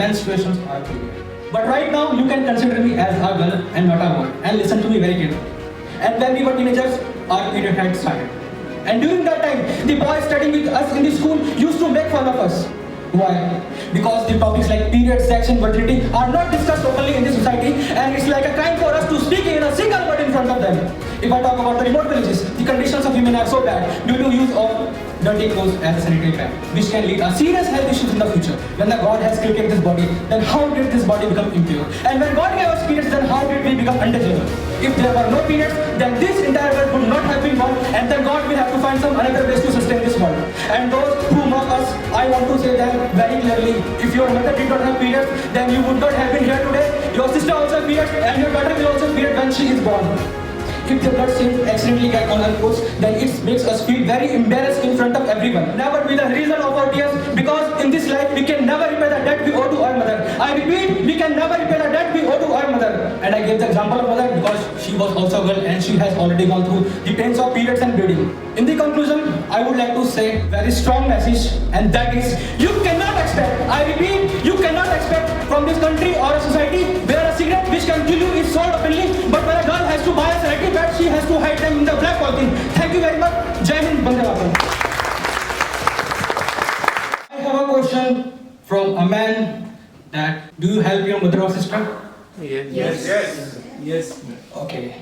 menstruations are a period. But right now, you can consider me as a girl and not a boy. And listen to me very carefully. And when we were teenagers, our period had started. And during that time, the boys studying with us in the school used to make fun of us. Why? Because the topics like period, sex and fertility are not discussed openly in the society, and it's like a crime for us to speak in a single word in front of them. If I talk about the remote villages, the conditions of women are so bad due to use of dirty clothes as a sanitary pad, which can lead to serious health issues in the future. When the God has created this body, then how did this body become impure? And when God gave us periods, then how did we become untouchable? If there were no periods, then this entire world would not have been born, and then God will have to find some another ways to sustain this world. And those who mock us, I want to say them very clearly. If your mother did not have periods, then you would not have been here today. Your sister also has periods, and your daughter will also have periods when she is born. If the blood stains accidentally get on our clothes, then it makes us feel very embarrassed in front of everyone. Never be the reason of our tears, because in this life we can never repay the debt we owe to our mother. I repeat, we can never repay the debt we owe to our mother. And I gave the example of mother because she was also a girl and she has already gone through the pains of periods and bleeding. In the conclusion, I would like to say very strong message, and that is, you cannot expect, I repeat, you cannot expect from this country or a society where a cigarette which can kill you is sold openly, but when a girl has to buy a sanitary pad, she has to hide them in the black polythene. Thank you very much. Jai Hind, Bande Mataram. I have a question from a man that, do you help your mother or sister? Yes. Yes. Yes. Okay.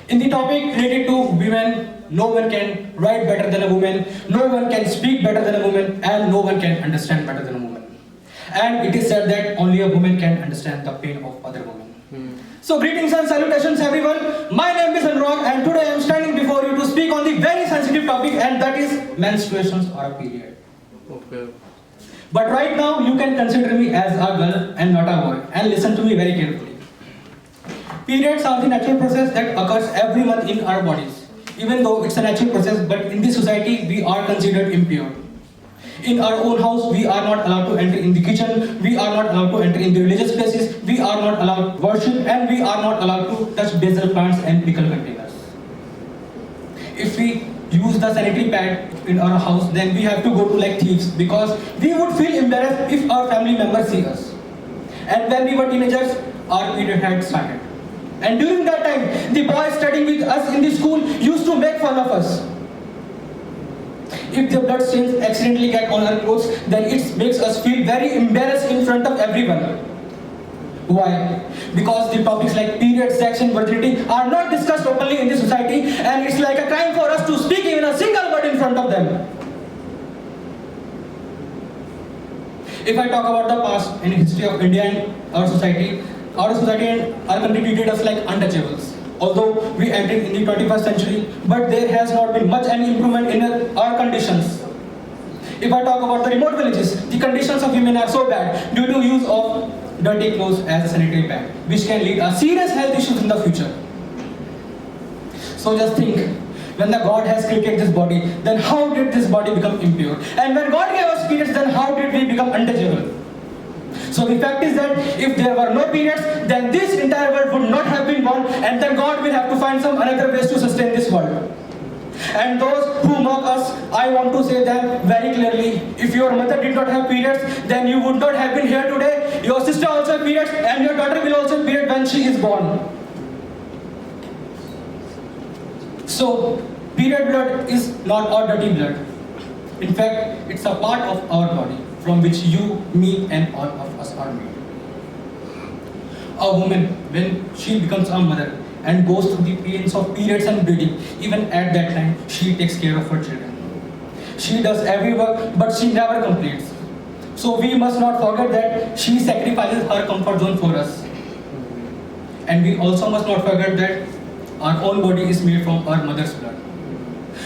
In the topic related to women, no one can write better than a woman, no one can speak better than a woman, and no one can understand better than a woman. And it is said that only a woman can understand the pain of other women. So greetings and salutations everyone. My name is Anurag, and today I am standing before you to speak on the very sensitive topic, and that is menstruations or a period. Okay. But right now you can consider me as a girl and not a boy, and listen to me very carefully. Periods are the natural process that occurs every month in our bodies. Even though it's a natural process, but in this society we are considered impure. In our own house, we are not allowed to enter in the kitchen, we are not allowed to enter in the religious places, we are not allowed to worship, and we are not allowed to touch basil plants and pickle containers. If we use the sanitary pad in our house, then we have to go to like thieves, because we would feel embarrassed if our family members see us. And when we were teenagers, our period had started. And during that time, the boys studying with us in the school used to make fun of us. If the blood stains accidentally get on our clothes, then it makes us feel very embarrassed in front of everyone. Why? Because the topics like period, sex and fertility are not discussed openly in the society, and it's like a crime for us to speak even a single word in front of them. If I talk about the past and history of India and our society and our country treated us like untouchables. Although we entered in the 21st century, but there has not been much any improvement in our conditions. If I talk about the remote villages, the conditions of women are so bad due to use of dirty clothes as a sanitary pad, which can lead to serious health issues in the future. So just think, when the God has created this body, then how did this body become impure? And when God gave us periods, then how did we become untouchable? So the fact is that if there were no periods, then this entire world would not have been born, and then God will have to find some another ways to sustain this world. And those who mock us, I want to say them very clearly. If your mother did not have periods, then you would not have been here today. Your sister also has periods, and your daughter will also have periods when she is born. So, period blood is not our dirty blood. In fact, it's a part of our body, from which you, me, and all of us are made. A woman, when she becomes a mother and goes through the pains of periods and bleeding, even at that time, she takes care of her children. She does every work, but she never completes. So we must not forget that she sacrifices her comfort zone for us. And we also must not forget that our own body is made from our mother's blood.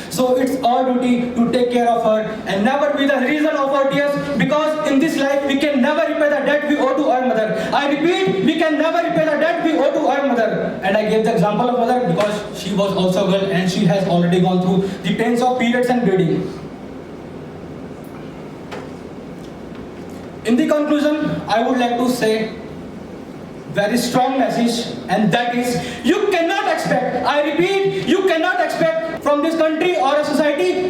So it's our duty to take care of her and never be the reason of our tears, because in this life we can never repay the debt we owe to our mother. I repeat, we can never repay the debt we owe to our mother. And I gave the example of mother because she was also a girl and she has already gone through the pains of periods and bleeding. In the conclusion, I would like to say very strong message, and that is, you cannot expect, I repeat, you cannot expect from this country or a society